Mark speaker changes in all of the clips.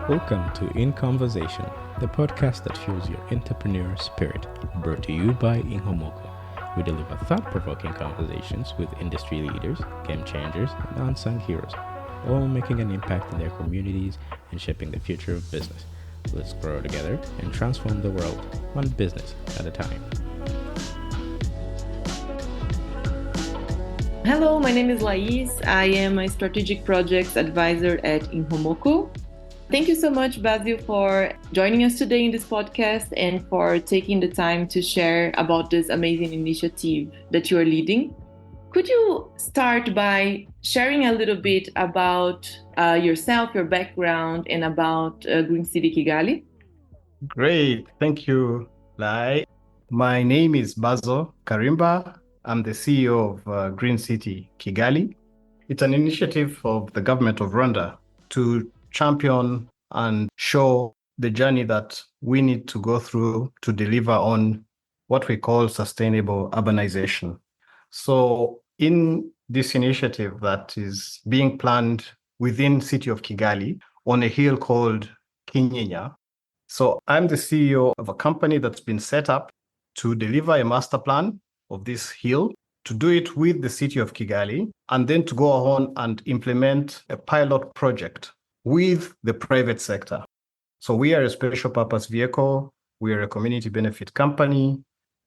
Speaker 1: Welcome to Inkonversation, the podcast that fuels your entrepreneur spirit, brought to you by Inhomoko. We deliver thought-provoking conversations with industry leaders, game changers, and unsung heroes, all making an impact in their communities and shaping the future of business. Let's grow together and transform the world, one business at a time.
Speaker 2: Hello, my name is Lais. I am a strategic projects advisor at Inhomoko. Thank you so much, Basil, for joining us today in this podcast and for taking the time to share about this amazing initiative that you are leading. Could you start by sharing a little bit about yourself, your background, and about Green City Kigali?
Speaker 3: Great. Thank you, Lai. My name is Basil Karimba. I'm the CEO of Green City Kigali. It's an initiative of the government of Rwanda to champion and show the journey that we need to go through to deliver on what we call sustainable urbanization. So in this initiative that is being planned within city of Kigali on a hill called Kinyinya. So I'm the CEO of a company that's been set up to deliver a master plan of this hill, to do it with the city of Kigali, and then to go on and implement a pilot project with the private sector. So we are a special purpose vehicle. We are a community benefit company.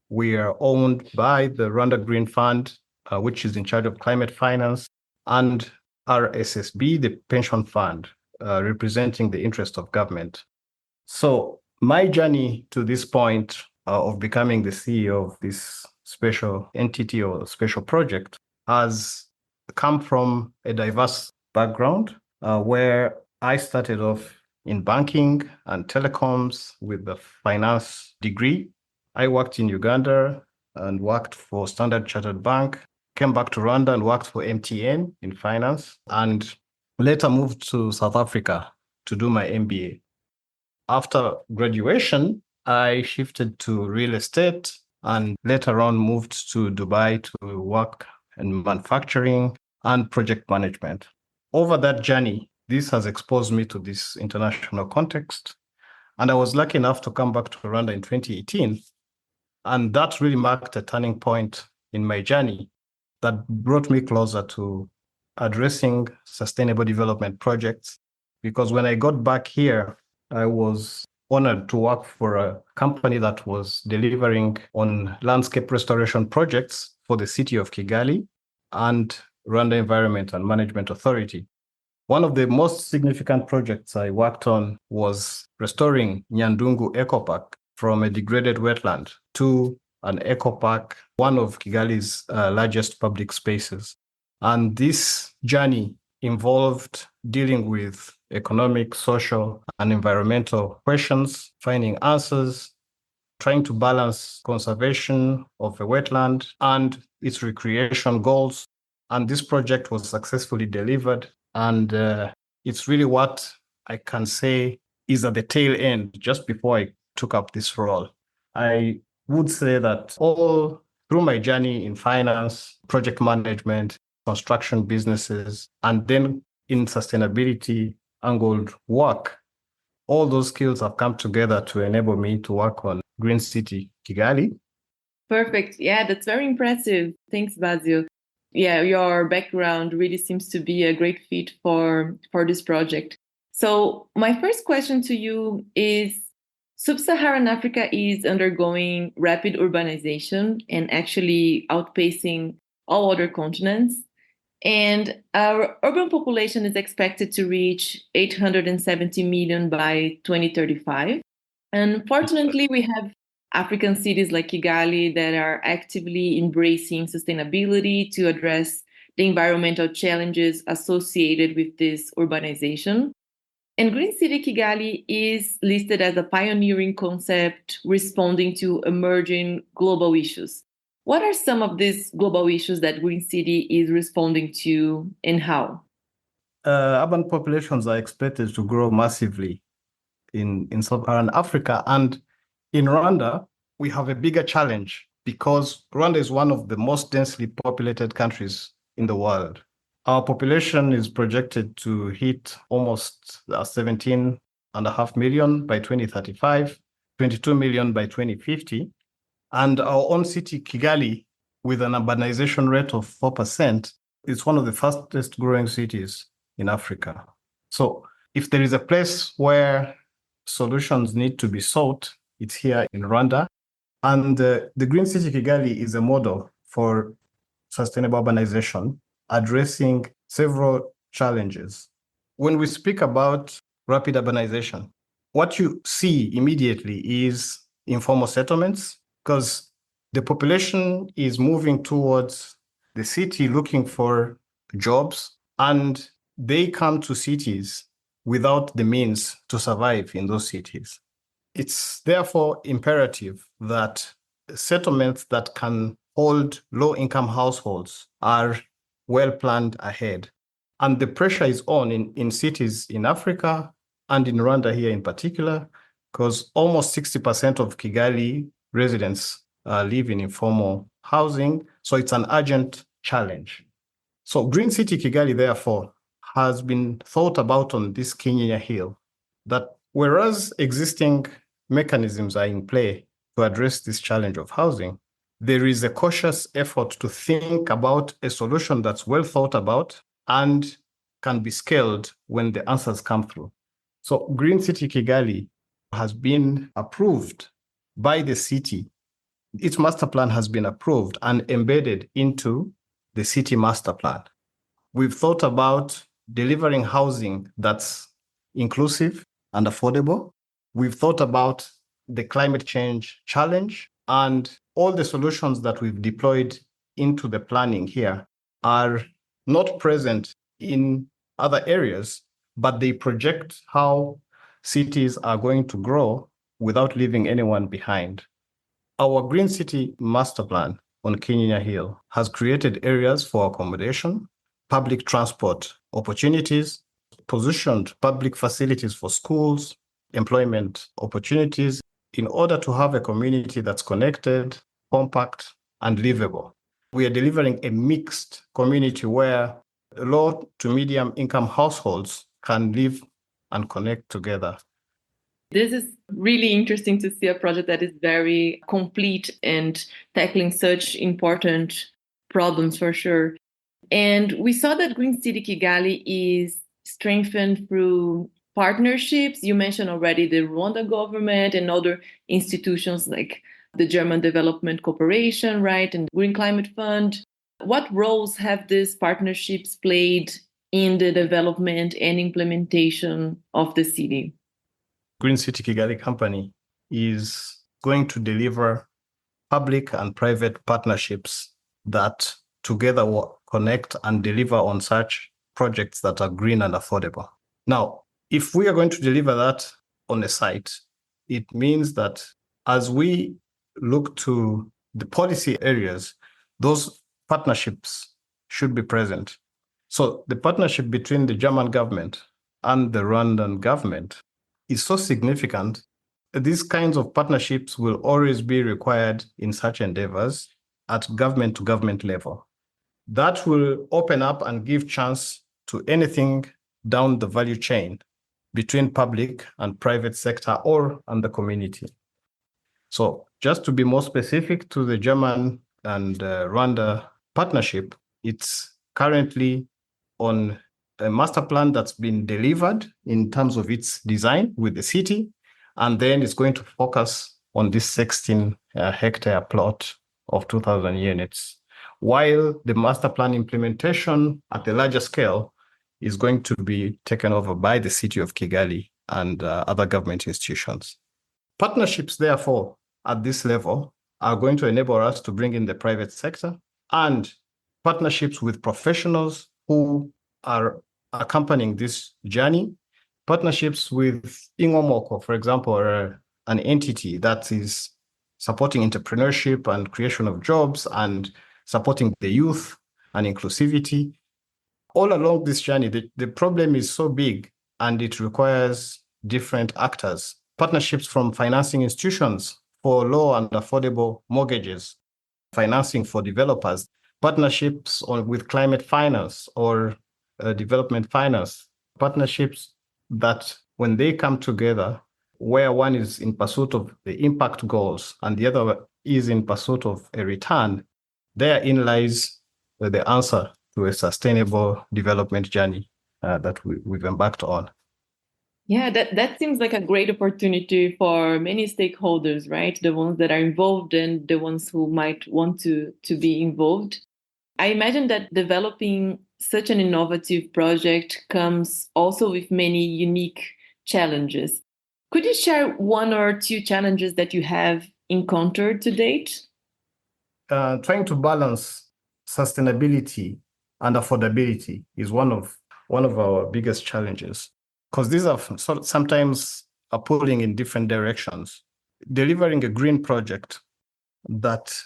Speaker 3: We are owned by the Rwanda Green Fund, which is in charge of climate finance, and RSSB, the pension fund, representing the interest of government. So my journey to this point of becoming the CEO of this special entity or special project has come from a diverse background where I started off in banking and telecoms with a finance degree. I worked in Uganda and worked for Standard Chartered Bank, came back to Rwanda and worked for MTN in finance, and later moved to South Africa to do my MBA. After graduation, I shifted to real estate and later on moved to Dubai to work in manufacturing and project management. Over that journey, this has exposed me to this international context. And I was lucky enough to come back to Rwanda in 2018. And that really marked a turning point in my journey that brought me closer to addressing sustainable development projects. Because when I got back here, I was honored to work for a company that was delivering on landscape restoration projects for the city of Kigali and Rwanda Environment and Management Authority. One of the most significant projects I worked on was restoring Nyandungu Eco Park from a degraded wetland to an eco park, one of Kigali's largest public spaces. And this journey involved dealing with economic, social, and environmental questions, finding answers, trying to balance conservation of a wetland and its recreation goals. And this project was successfully delivered. And it's really what I can say is at the tail end, just before I took up this role. I would say that all through my journey in finance, project management, construction businesses, and then in sustainability angled work, all those skills have come together to enable me to work on Green City Kigali.
Speaker 2: Perfect. Yeah, that's very impressive. Thanks, Basil. Yeah, your background really seems to be a great fit for this project. So my first question to you is, Sub-Saharan Africa is undergoing rapid urbanization and actually outpacing all other continents. And our urban population is expected to reach 870 million by 2035. Unfortunately, we have African cities like Kigali that are actively embracing sustainability to address the environmental challenges associated with this urbanization. And Green City Kigali is listed as a pioneering concept responding to emerging global issues. What are some of these global issues that Green City is responding to and how?
Speaker 3: Urban populations are expected to grow massively in Sub-Saharan Africa. And in Rwanda, we have a bigger challenge because Rwanda is one of the most densely populated countries in the world. Our population is projected to hit almost 17 2.5 million by 2035, 22 million by 2050. And our own city, Kigali, with an urbanization rate of 4%, is one of the fastest growing cities in Africa. So if there is a place where solutions need to be sought, it's here in Rwanda. And the Green City Kigali is a model for sustainable urbanization, addressing several challenges. When we speak about rapid urbanization, what you see immediately is informal settlements, because the population is moving towards the city looking for jobs, and they come to cities without the means to survive in those cities. It's therefore imperative that settlements that can hold low-income households are well planned ahead. And the pressure is on in cities in Africa and in Rwanda here in particular, because almost 60% of Kigali residents live in informal housing. So it's an urgent challenge. So Green City Kigali, therefore, has been thought about on this Kenya Hill, that whereas existing mechanisms are in play to address this challenge of housing, there is a cautious effort to think about a solution that's well thought about and can be scaled when the answers come through. So Green City Kigali has been approved by the city. Its master plan has been approved and embedded into the city master plan. We've thought about delivering housing that's inclusive and affordable. We've thought about the climate change challenge, and all the solutions that we've deployed into the planning here are not present in other areas, but they project how cities are going to grow without leaving anyone behind. Our Green City Master Plan on Kenya Hill has created areas for accommodation, public transport opportunities, positioned public facilities for schools, employment opportunities, in order to have a community that's connected, compact, and livable. We are delivering a mixed community where low to medium income households can live and connect together.
Speaker 2: This is really interesting to see a project that is very complete and tackling such important problems for sure. And we saw that Green City Kigali is strengthened through partnerships. You mentioned already the Rwanda government and other institutions like the German Development Corporation, right, and Green Climate Fund. What roles have these partnerships played in the development and implementation of the city?
Speaker 3: Green City Kigali Company is going to deliver public and private partnerships that together will connect and deliver on such projects that are green and affordable. Now, if we are going to deliver that on a site, it means that as we look to the policy areas, those partnerships should be present. So the partnership between the German government and the Rwandan government is so significant. These kinds of partnerships will always be required in such endeavors at government to government level. That will open up and give chance to anything down the value chain between public and private sector and the community. So just to be more specific to the German and Rwanda partnership, it's currently on a master plan that's been delivered in terms of its design with the city, and then it's going to focus on this 16 hectare plot of 2,000 units, while the master plan implementation at a larger scale is going to be taken over by the city of Kigali and other government institutions. Partnerships, therefore, at this level are going to enable us to bring in the private sector and partnerships with professionals who are accompanying this journey, partnerships with Inkonversation, for example, an entity that is supporting entrepreneurship and creation of jobs and supporting the youth and inclusivity. All along this journey, the problem is so big and it requires different actors. Partnerships from financing institutions for low and affordable mortgages, financing for developers, partnerships with climate finance or development finance, partnerships that when they come together, where one is in pursuit of the impact goals and the other is in pursuit of a return, therein lies the answer to a sustainable development journey that we've embarked on.
Speaker 2: Yeah, that seems like a great opportunity for many stakeholders, right? The ones that are involved and the ones who might want to be involved. I imagine that developing such an innovative project comes also with many unique challenges. Could you share one or two challenges that you have encountered to date?
Speaker 3: Trying to balance sustainability and affordability is one of our biggest challenges, because these are sometimes are pulling in different directions. Delivering a green project that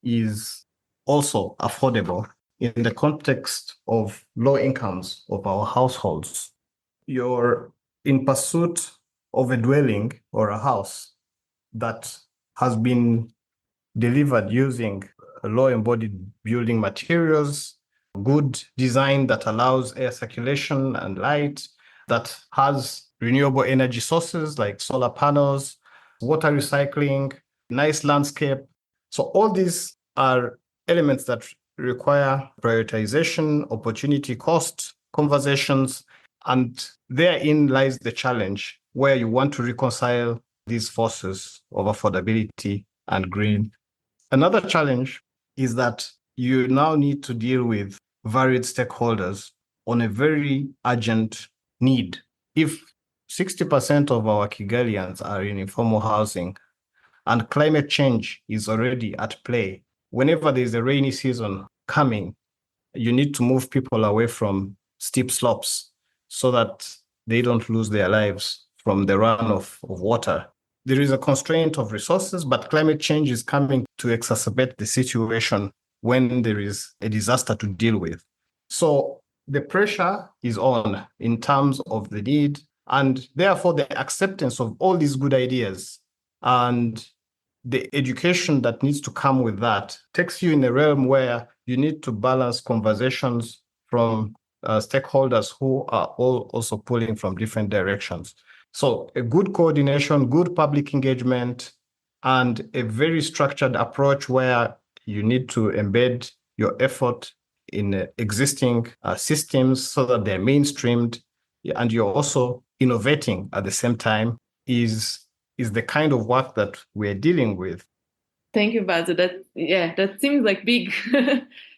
Speaker 3: is also affordable in the context of low incomes of our households. You're in pursuit of a dwelling or a house that has been delivered using low embodied building materials, good design that allows air circulation and light, that has renewable energy sources like solar panels, water recycling, nice landscape. So all these are elements that require prioritization, opportunity cost, conversations, and therein lies the challenge where you want to reconcile these forces of affordability and green. Another challenge is that you now need to deal with varied stakeholders on a very urgent need. If 60% of our Kigalians are in informal housing and climate change is already at play, whenever there's a rainy season coming, you need to move people away from steep slopes so that they don't lose their lives from the runoff of water. There is a constraint of resources, but climate change is coming to exacerbate the situation when there is a disaster to deal with. So the pressure is on in terms of the need and therefore the acceptance of all these good ideas and the education that needs to come with that takes you in a realm where you need to balance conversations from stakeholders who are all also pulling from different directions. So a good coordination, good public engagement, and a very structured approach where you need to embed your effort in existing systems so that they're mainstreamed and you're also innovating at the same time is the kind of work that we're dealing with.
Speaker 2: Thank you, Basil. That seems like big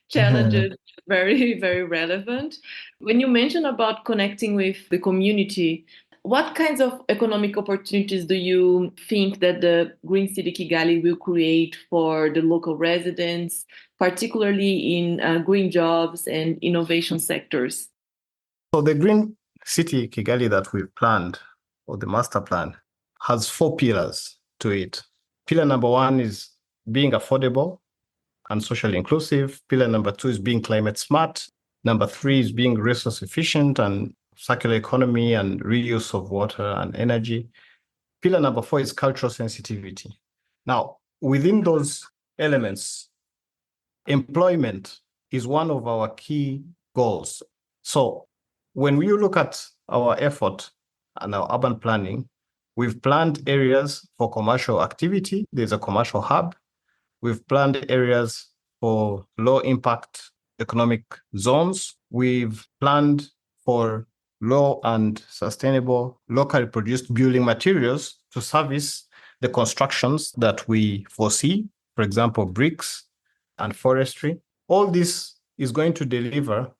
Speaker 2: challenges, very, very relevant. When you mention about connecting with the community, what kinds of economic opportunities do you think that the Green City Kigali will create for the local residents, particularly in green jobs and innovation sectors?
Speaker 3: So the Green City Kigali that we've planned, or the master plan, has 4 pillars to it. Pillar number 1 is being affordable and socially inclusive. Pillar number 2 is being climate smart. Number 3 is being resource efficient and circular economy and reuse of water and energy. Pillar number 4 is cultural sensitivity. Now, within those elements, employment is one of our key goals. So when we look at our effort and our urban planning, we've planned areas for commercial activity. There's a commercial hub. We've planned areas for low impact economic zones. We've planned for low and sustainable locally produced building materials to service the constructions that we foresee, for example, bricks and forestry. All this is going to deliver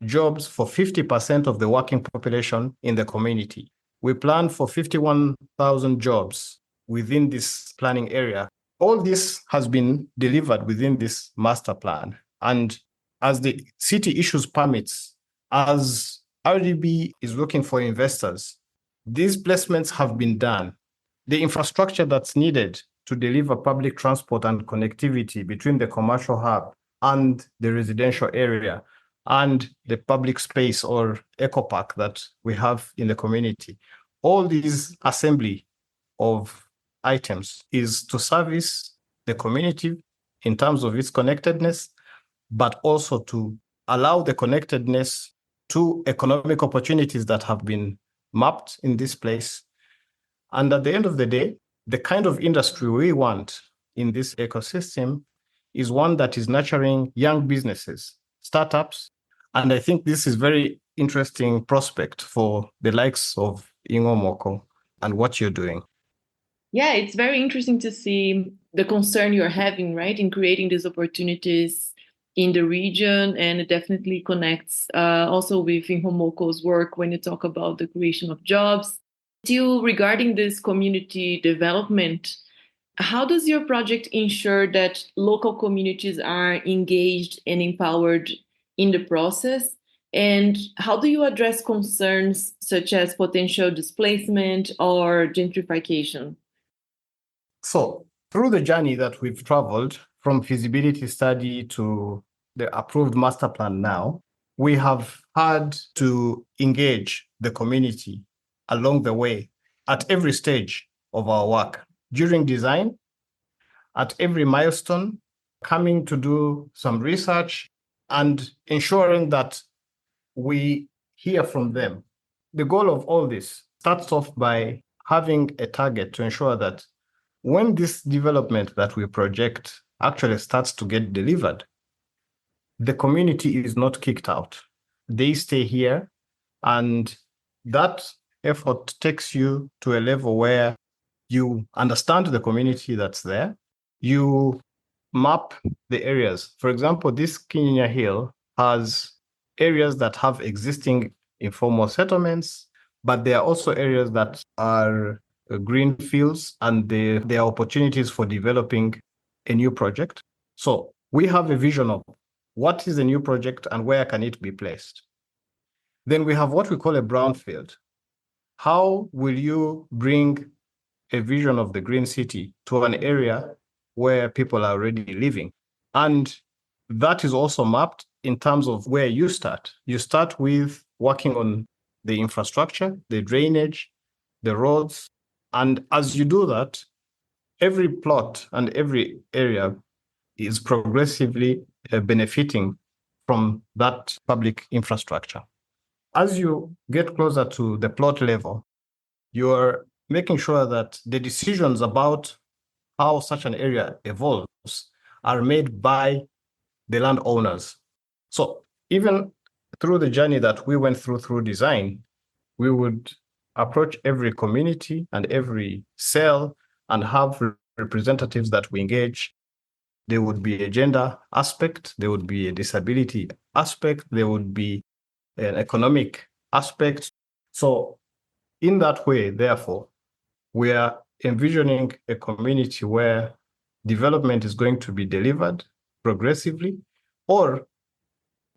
Speaker 3: jobs for 50% of the working population in the community. We plan for 51,000 jobs within this planning area. All this has been delivered within this master plan. And as the city issues permits, as RDB is looking for investors, these placements have been done. The infrastructure that's needed to deliver public transport and connectivity between the commercial hub and the residential area and the public space or eco park that we have in the community. All these assembly of items is to service the community in terms of its connectedness, but also to allow the connectedness to economic opportunities that have been mapped in this place. And at the end of the day, the kind of industry we want in this ecosystem is one that is nurturing young businesses, startups. And I think this is very interesting prospect for the likes of Ingomoko and what you're doing.
Speaker 2: Yeah, it's very interesting to see the concern you're having, right, in creating these opportunities in the region, and it definitely connects also with Inhomoko's work when you talk about the creation of jobs. Still, regarding this community development, how does your project ensure that local communities are engaged and empowered in the process? And how do you address concerns such as potential displacement or gentrification?
Speaker 3: So through the journey that we've traveled from feasibility study to the approved master plan now, we have had to engage the community along the way at every stage of our work, during design, at every milestone, coming to do some research and ensuring that we hear from them. The goal of all this starts off by having a target to ensure that when this development that we project actually starts to get delivered, the community is not kicked out. They stay here, and that effort takes you to a level where you understand the community that's there. You map the areas. For example, this Kenya Hill has areas that have existing informal settlements, but there are also areas that are green fields, and there are opportunities for developing a new project. So we have a vision of what is a new project and where can it be placed. Then we have what we call a brownfield. How will you bring a vision of the green city to an area where people are already living? And that is also mapped in terms of where you start. You start with working on the infrastructure, the drainage, the roads. And as you do that, every plot and every area is progressively benefiting from that public infrastructure. As you get closer to the plot level, you're making sure that the decisions about how such an area evolves are made by the landowners. So even through the journey that we went through design, we would approach every community and every cell and have representatives that we engage. There would be a gender aspect, there would be a disability aspect, there would be an economic aspect. So in that way, therefore, we are envisioning a community where development is going to be delivered progressively or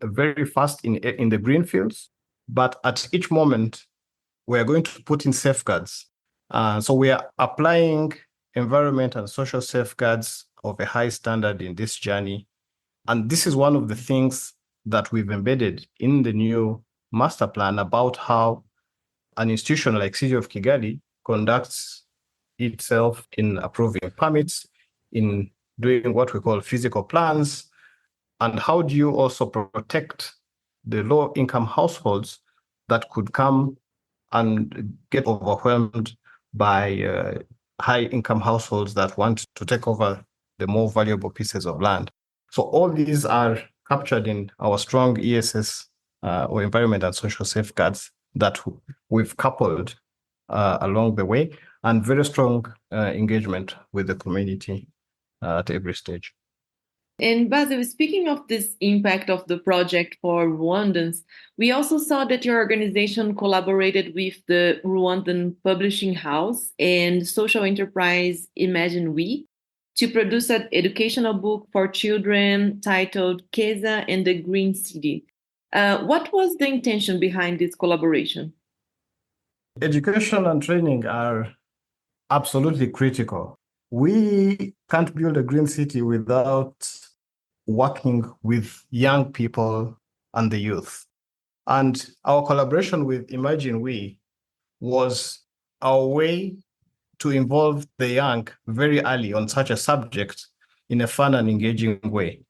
Speaker 3: very fast in the green fields. But at each moment, we're going to put in safeguards. So we are applying environment and social safeguards of a high standard in this journey. And this is one of the things that we've embedded in the new master plan about how an institution like City of Kigali conducts itself in approving permits, in doing what we call physical plans, and how do you also protect the low-income households that could come and get overwhelmed by high-income households that want to take over the more valuable pieces of land. So all these are captured in our strong ESS or environment and social safeguards that we've coupled along the way, and very strong engagement with the community at every stage.
Speaker 2: And Basil, speaking of this impact of the project for Rwandans, we also saw that your organization collaborated with the Rwandan publishing house and social enterprise Imagine We to produce an educational book for children titled Keza and the Green City. What was the intention behind this collaboration?
Speaker 3: Education and training are absolutely critical. We can't build a green city without working with young people and the youth. And our collaboration with Imagine We was our way to involve the young very early on such a subject in a fun and engaging way.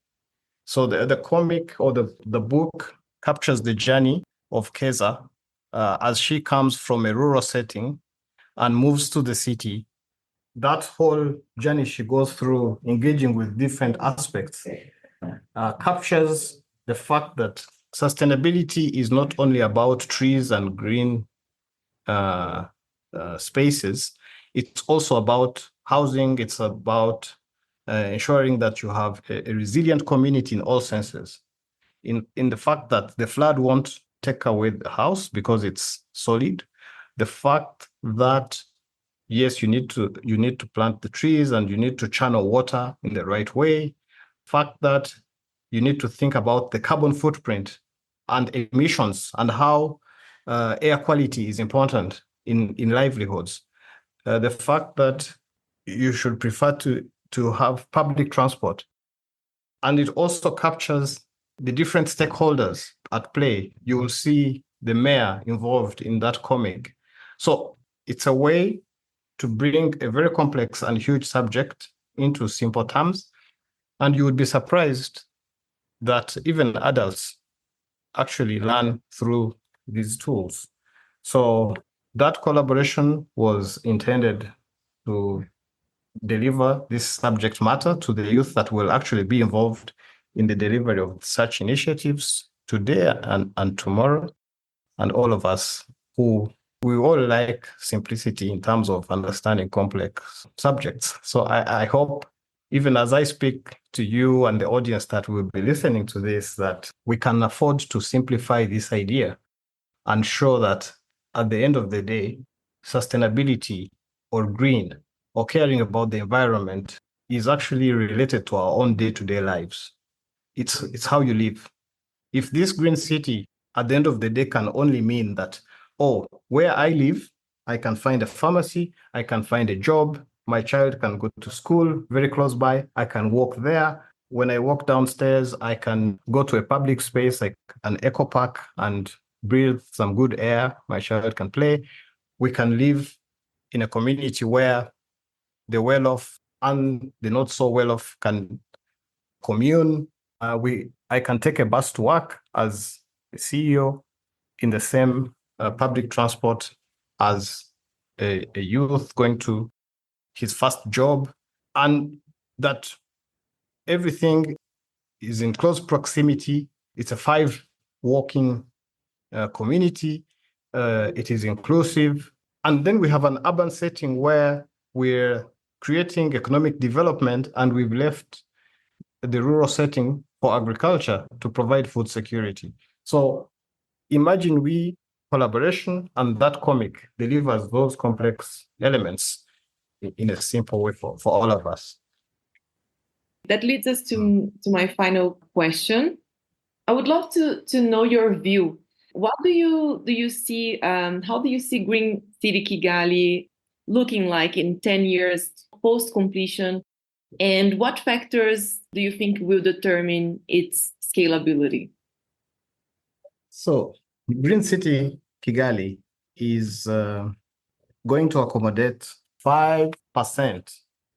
Speaker 3: So the comic or the book captures the journey of Keza as she comes from a rural setting and moves to the city, that whole journey she goes through, engaging with different aspects, captures the fact that sustainability is not only about trees and green spaces. It's also about housing. It's about ensuring that you have a resilient community in all senses. In the fact that the flood won't take away the house because it's solid. The fact that yes, you need to plant the trees and you need to channel water in the right way. Fact that you need to think about the carbon footprint and emissions and how air quality is important in livelihoods. The fact that you should prefer to have public transport. And it also captures the different stakeholders at play. You will see the mayor involved in that comic. So it's a way to bring a very complex and huge subject into simple terms. And you would be surprised that even adults actually learn through these tools. So that collaboration was intended to deliver this subject matter to the youth that will actually be involved in the delivery of such initiatives today and tomorrow, and all of us who we all like simplicity in terms of understanding complex subjects. So I hope, even as I speak to you and the audience that will be listening to this, that we can afford to simplify this idea and show that at the end of the day, sustainability or green or caring about the environment is actually related to our own day-to-day lives. It's how you live. If this green city at the end of the day can only mean that, oh, where I live, I can find a pharmacy, I can find a job, my child can go to school very close by, I can walk there. When I walk downstairs, I can go to a public space like an eco park and breathe some good air, my child can play. We can live in a community where the well-off and the not so well-off can commune. I can take a bus to work as a CEO in the same public transport as a youth going to his first job, and that everything is in close proximity. It's a 5 walking community. It is inclusive. And then we have an urban setting where we're creating economic development and we've left the rural setting for agriculture to provide food security. So imagine collaboration, and that comic delivers those complex elements in a simple way for all of us.
Speaker 2: That leads us to my final question. I would love to know your view. What do you see? How do you see Green City Kigali looking like in 10 years post completion? And what factors do you think will determine its scalability?
Speaker 3: So, Green City Kigali is going to accommodate 5%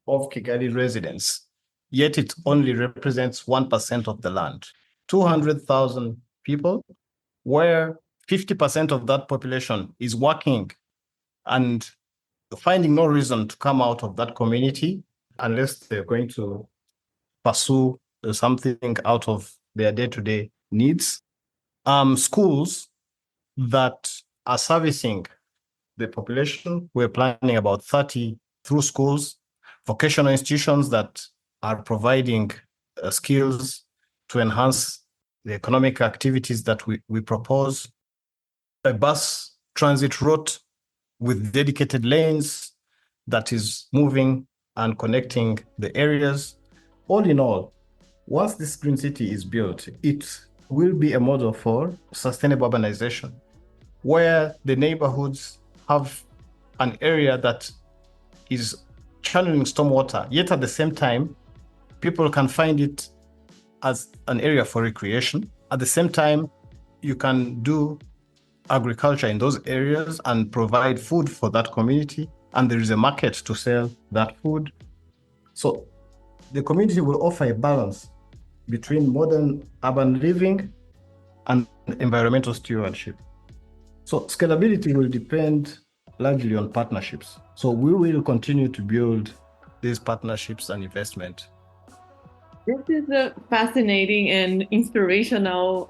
Speaker 3: of Kigali residents, yet it only represents 1% of the land. 200,000 people, where 50% of that population is working and finding no reason to come out of that community unless they're going to pursue something out of their day-to-day needs. Schools that are servicing the population, we're planning about 30 through schools, vocational institutions that are providing skills to enhance the economic activities that we propose, a bus transit route with dedicated lanes that is moving and connecting the areas. All in all, once this green city is built, it will be a model for sustainable urbanization, where the neighborhoods have an area that is channeling stormwater, yet at the same time, people can find it as an area for recreation. At the same time, you can do agriculture in those areas and provide food for that community, and there is a market to sell that food. So the community will offer a balance between modern urban living and environmental stewardship. So scalability will depend largely on partnerships. So we will continue to build these partnerships and investment.
Speaker 2: This is a fascinating and inspirational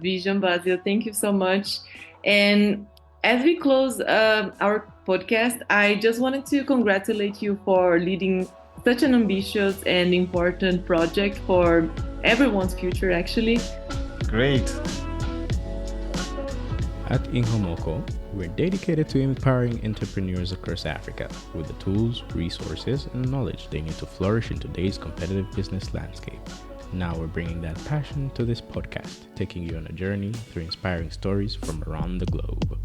Speaker 2: vision, Basil. Thank you so much. And as we close our podcast, I just wanted to congratulate you for leading such an ambitious and important project for everyone's future, actually.
Speaker 3: Great.
Speaker 1: At Inhomoko, we're dedicated to empowering entrepreneurs across Africa with the tools, resources, and knowledge they need to flourish in today's competitive business landscape. Now we're bringing that passion to this podcast, taking you on a journey through inspiring stories from around the globe.